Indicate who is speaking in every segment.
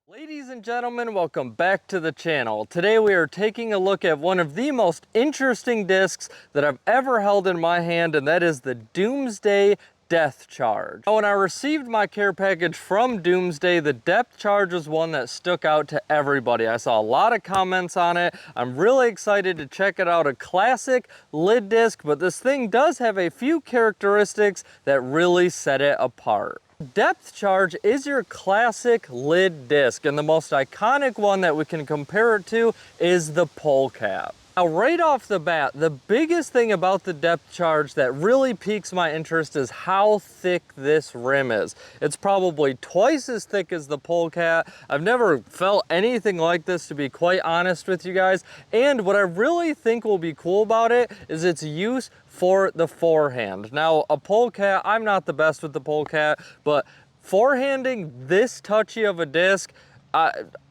Speaker 1: Ladies and gentlemen, welcome back to the channel. Today we are taking a look at one of the most interesting discs that I've ever held in my hand, and that is the Doomsday Depth Charge. When I received my care package from Doomsday, the depth charge was one that stuck out to everybody. I saw a lot of comments on it. I'm really excited to check it out. A classic lid disc, but this thing does have a few characteristics that really set it apart. Depth charge is your classic lid disc, and the most iconic one that we can compare it to is the pole cap. Now, right off the bat, the biggest thing about the depth charge that really piques my interest is how thick this rim is. It's probably twice as thick as the pole cap. I've never felt anything like this, to be quite honest with you guys. And what I really think will be cool about it is its use for the forehand. Now, a pole cat, I'm not the best with the pole cat, but forehanding this touchy of a disc,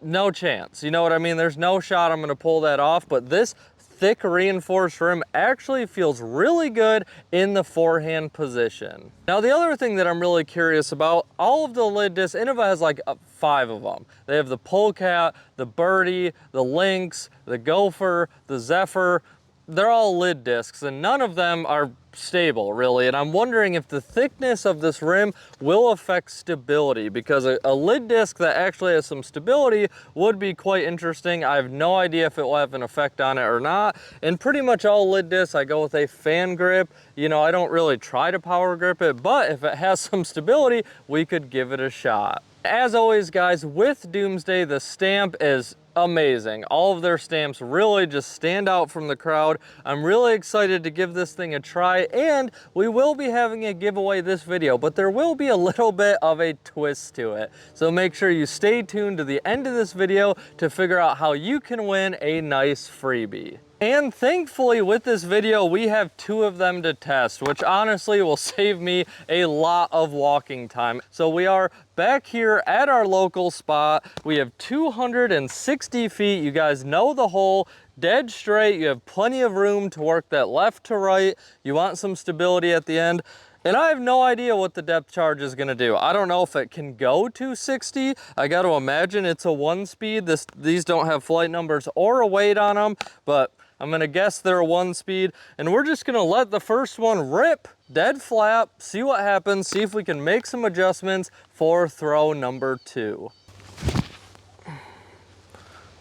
Speaker 1: no chance. You know what I mean? There's no shot I'm gonna pull that off, but this thick reinforced rim actually feels really good in the forehand position. Now, the other thing that I'm really curious about, all of the lid discs, Innova has like 5 of them. They have the Polecat, the Birdie, the Lynx, the Gopher, the Zephyr. They're all lid discs, and none of them are stable, really. And I'm wondering if the thickness of this rim will affect stability, because a lid disc that actually has some stability would be quite interesting. I have no idea if it will have an effect on it or not. And pretty much all lid discs, I go with a fan grip. You know, I don't really try to power grip it, but if it has some stability, we could give it a shot. As always, guys, with Doomsday, the stamp is amazing. All of their stamps really just stand out from the crowd. I'm really excited to give this thing a try, and we will be having a giveaway this video, but there will be a little bit of a twist to it. So make sure you stay tuned to the end of this video to figure out how you can win a nice freebie. And thankfully, with this video, we have 2 of them to test, which honestly will save me a lot of walking time. So we are back here at our local spot. We have 260 feet. You guys know the hole, dead straight. You have plenty of room to work that left to right. You want some stability at the end. And I have no idea what the depth charge is gonna do. I don't know if it can go 260. I gotta imagine it's a 1-speed. These don't have flight numbers or a weight on them, but I'm gonna guess they're a 1-speed, and we're just gonna let the first one rip dead flat, see what happens, see if we can make some adjustments for throw number 2.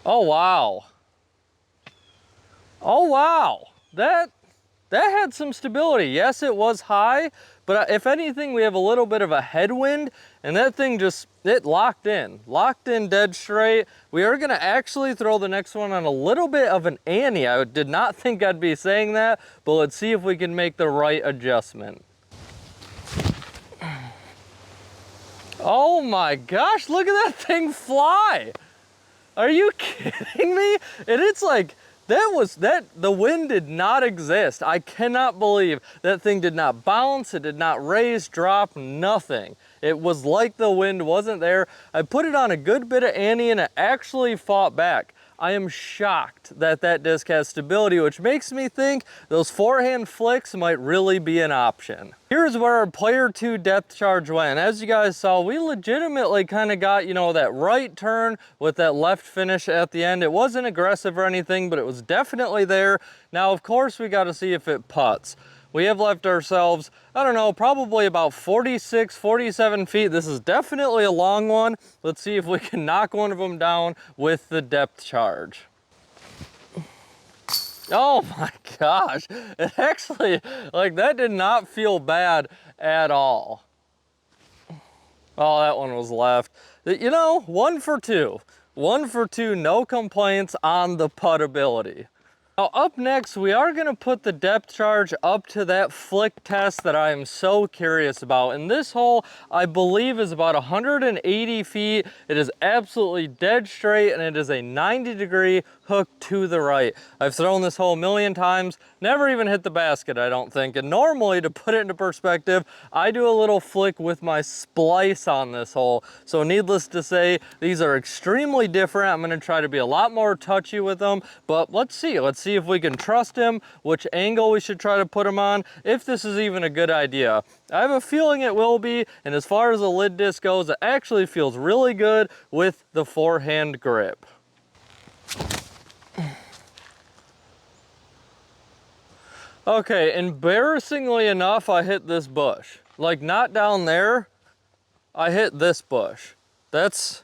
Speaker 1: Oh, wow. Oh, wow. That had some stability. Yes, it was high, but if anything, we have a little bit of a headwind, and that thing just, it locked in dead straight. We are gonna actually throw the next one on a little bit of an ante. I did not think I'd be saying that, but let's see if we can make the right adjustment. Oh my gosh, look at that thing fly. Are you kidding me? And it's like, the wind did not exist. I cannot believe that thing did not bounce, it did not raise, drop, nothing. It was like the wind wasn't there. I put it on a good bit of ante and it actually fought back. I am shocked that that disc has stability, which makes me think those forehand flicks might really be an option. Here's where our player 2 depth charge went. As you guys saw, we legitimately kind of got, you know, that right turn with that left finish at the end. It wasn't aggressive or anything, but it was definitely there. Now, of course, we got to see if it putts. We have left ourselves, I don't know, probably about 46, 47 feet. This is definitely a long one. Let's see if we can knock one of them down with the depth charge. Oh my gosh. It actually, like, that did not feel bad at all. Oh, that one was left. You know, 1 for 2. 1 for 2, no complaints on the puttability. Now, up next, we are gonna put the depth charge up to that flick test that I am so curious about. And this hole, I believe, is about 180 feet. It is absolutely dead straight, and it is a 90-degree hook to the right. I've thrown this hole a million times, never even hit the basket, I don't think. And normally, to put it into perspective, I do a little flick with my splice on this hole. So needless to say, these are extremely different. I'm gonna try to be a lot more touchy with them, but let's see see if we can trust him, which angle we should try to put him on, if this is even a good idea. I have a feeling it will be, and as far as the lid disc goes, it actually feels really good with the forehand grip. Okay, embarrassingly enough, I hit this bush. Like, not down there, I hit this bush. That's,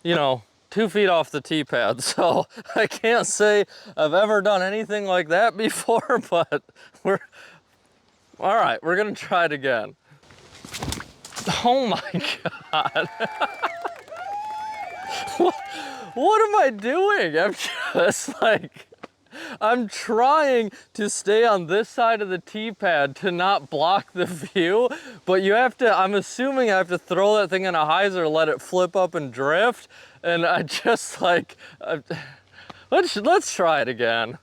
Speaker 1: you know, 2 feet off the tee pad, so I can't say I've ever done anything like that before, but all right, we're gonna try it again. Oh my God. What am I doing? I'm just like, I'm trying to stay on this side of the tee pad to not block the view, but you have to, I'm assuming I have to throw that thing in a hyzer, let it flip up and drift, and I just like, let's try it again.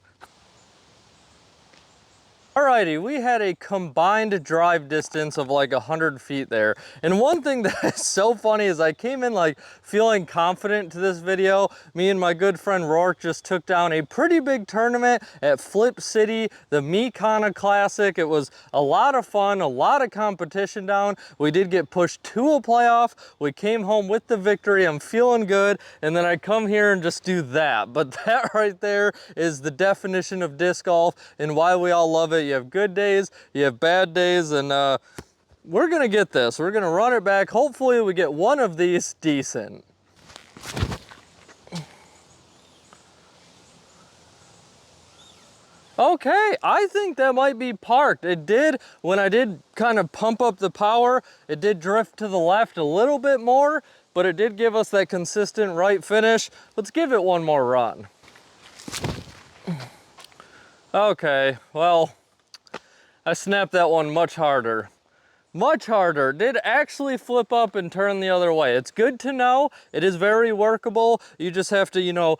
Speaker 1: Alrighty, we had a combined drive distance of like 100 feet there. And one thing that is so funny is I came in like feeling confident to this video. Me and my good friend Rourke just took down a pretty big tournament at Flip City, the Mekana Classic. It was a lot of fun, a lot of competition down. We did get pushed to a playoff. We came home with the victory. I'm feeling good. And then I come here and just do that. But that right there is the definition of disc golf and why we all love it. You have good days, you have bad days, and we're gonna get this. We're gonna run it back. Hopefully we get one of these decent. Okay, I think that might be parked. It did, when I did kind of pump up the power, it did drift to the left a little bit more, but it did give us that consistent right finish. Let's give it one more run. Okay, well, I snapped that one much harder. Much harder. Did actually flip up and turn the other way. It's good to know. It is very workable. You just have to, you know,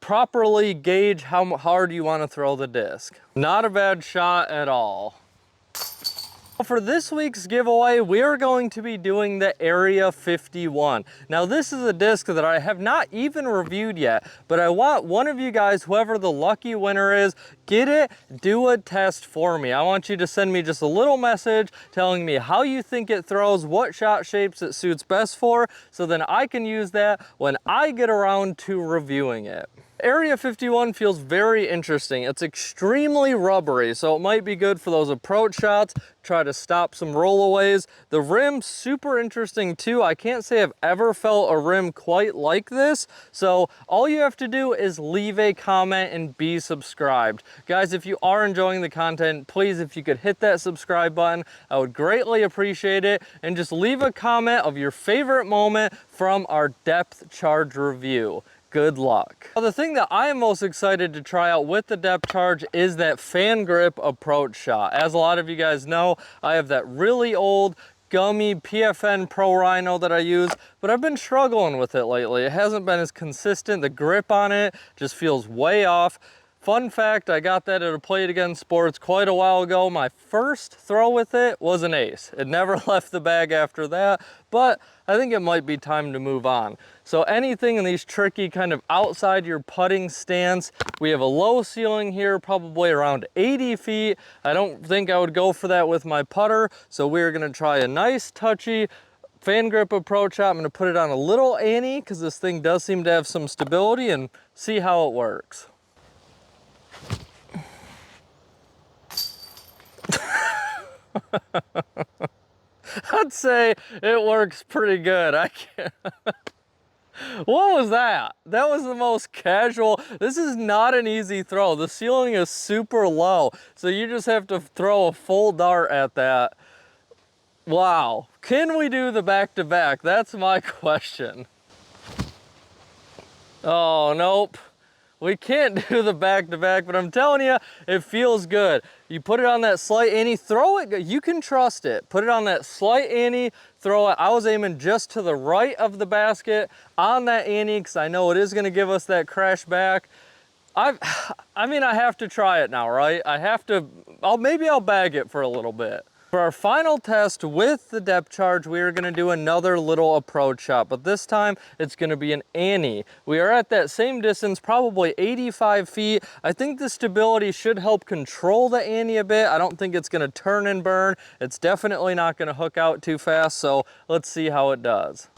Speaker 1: properly gauge how hard you want to throw the disc. Not a bad shot at all. For this week's giveaway, we are going to be doing the Area 51. Now, this is a disc that I have not even reviewed yet, but I want one of you guys, whoever the lucky winner is, get it, do a test for me. I want you to send me just a little message telling me how you think it throws, what shot shapes it suits best for, so then I can use that when I get around to reviewing it. Area 51 feels very interesting. It's extremely rubbery, so it might be good for those approach shots, try to stop some rollaways. The rim, super interesting too. I can't say I've ever felt a rim quite like this, so all you have to do is leave a comment and be subscribed. Guys, if you are enjoying the content, please, if you could hit that subscribe button, I would greatly appreciate it, and just leave a comment of your favorite moment from our depth charge review. Good luck. Now, the thing that I am most excited to try out with the depth charge is that fan grip approach shot. As a lot of you guys know, I have that really old gummy PFN Pro Rhino that I use, but I've been struggling with it lately. It hasn't been as consistent. The grip on it just feels way off. Fun fact, I got that at a Play It Again Sports quite a while ago. My first throw with it was an ace. It never left the bag after that, but I think it might be time to move on. So anything in these tricky kind of outside your putting stance, we have a low ceiling here, probably around 80 feet. I don't think I would go for that with my putter, so we're gonna try a nice touchy fan grip approach shot. I'm gonna put it on a little ante because this thing does seem to have some stability, and see how it works. I'd say it works pretty good. I can't. What was that? That was the most casual. This is not an easy throw. The ceiling is super low, so you just have to throw a full dart at that. Wow. Can we do the back-to-back? That's my question. Oh, nope. We can't do the back-to-back, but I'm telling you, it feels good. You put it on that slight ante, throw it, you can trust it. Put it on that slight ante, throw it. I was aiming just to the right of the basket on that ante because I know it is gonna give us that crash back. I mean, I have to try it now, right? I have to, maybe I'll bag it for a little bit. For our final test with the depth charge, we are gonna do another little approach shot, but this time it's gonna be an Annie. We are at that same distance, probably 85 feet. I think the stability should help control the Annie a bit. I don't think it's gonna turn and burn. It's definitely not gonna hook out too fast, so let's see how it does.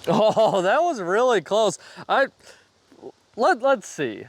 Speaker 1: Oh, that was really close. Let's see.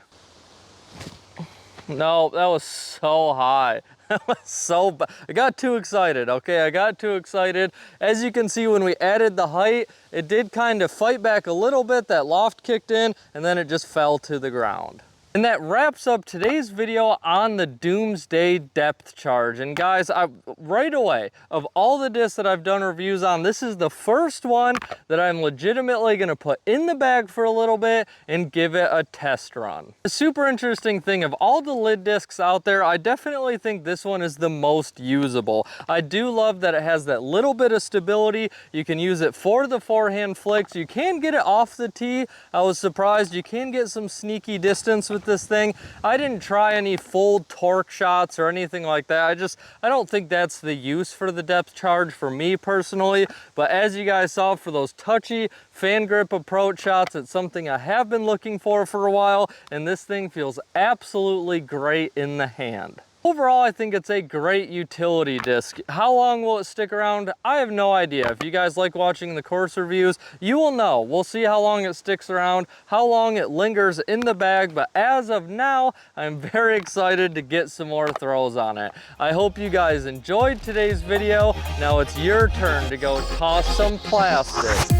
Speaker 1: No, that was so high. That was so bad. I got too excited, okay? I got too excited. As you can see, when we added the height, it did kind of fight back a little bit. That loft kicked in, and then it just fell to the ground. And that wraps up today's video on the Doomsday depth charge. And guys, right away, of all the discs that I've done reviews on, this is the first one that I'm legitimately gonna put in the bag for a little bit and give it a test run. The super interesting thing, of all the lid discs out there, I definitely think this one is the most usable. I do love that it has that little bit of stability. You can use it for the forehand flicks. You can get it off the tee. I was surprised. You can get some sneaky distance with this thing. I didn't try any full torque shots or anything like that. I don't think that's the use for the depth charge for me personally, but as you guys saw, for those touchy fan grip approach shots, it's something I have been looking for a while, and this thing feels absolutely great in the hand. Overall, I think it's a great utility disc. How long will it stick around? I have no idea. If you guys like watching the course reviews, you will know. We'll see how long it sticks around, how long it lingers in the bag, but as of now, I'm very excited to get some more throws on it. I hope you guys enjoyed today's video. Now it's your turn to go toss some plastic.